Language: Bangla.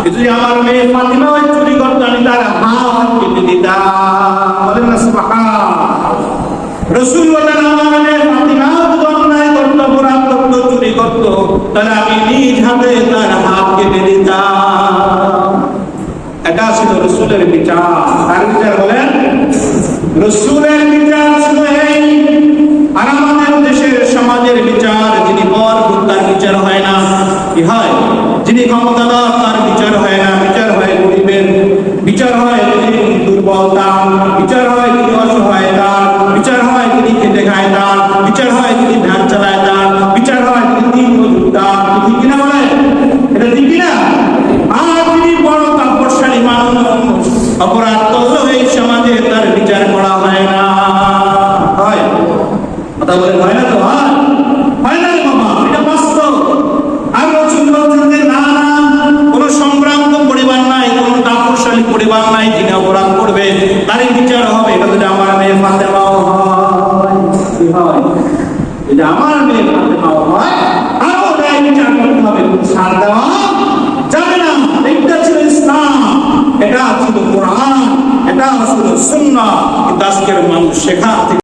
যদি আমার মেয়ে ফাতিমা চুরি করতো আমি তার হাত কেটে দিতাম। বলেন না সুবহানাল্লাহ। রাসূল বলেন আমার মেয়ে ফাতিমা যদি অন্যায় করতো, অপরাধ করতো, চুরি করতো, তাহলে আমি নিজ হাতে তার হাত কেটে দিতাম। এটা ছিল রাসূলের বিচার। কার বিচার বলেন? রাসূলের বিচার ছিল এই। আর আমাদের দেশের সমাজের বিচার, যিনি বড় তার বিচার হয় না, কি হয়? যিনি ক্ষমতাধর তার বিচার হয় না, বিচার হয় গরিবের, বিচার হয় যিনি দুর্বল তার, বিচার হয় যিনি অসহায় তার, বিচার হয় যিনি খেটে খায় তার, বিচার হয় যিনি ভ্যান চালায় তার, বিচার হয় যিনি দিন মজুর তার। ঠিক কিনা বলে? এটা ঠিক কিনা? আর যিনি বড় তাপস্যালী মানুষ অপরাধ করলো এই সমাজে তার বিচার করা হয় না। হয় কথা বলেন, হয় না? তো হয় না রে বাবা, এটা বাস্তব। আর রাসূল বলেন যে না না, কোন সম্ভ্রান্ত পরিবার নাই, কোন তাপস্যালী পরিবার নাই, যিনি অপরাধ করবে তারই বিচার হবে। এটা যদি আমার মেয়ে ফাতেমাও হয়, কি হয়? এটা আমার মেয়ে ফাতেমাও হয়, আরো তাই বিচার করতে হবে, ছাড় দেওয়া যাবে না। এটা ছিল ইসলাম, এটা ছিল কোরআন, এটা ছিল সুন্নাহ। কিন্তু আজকের মানুষ শেখা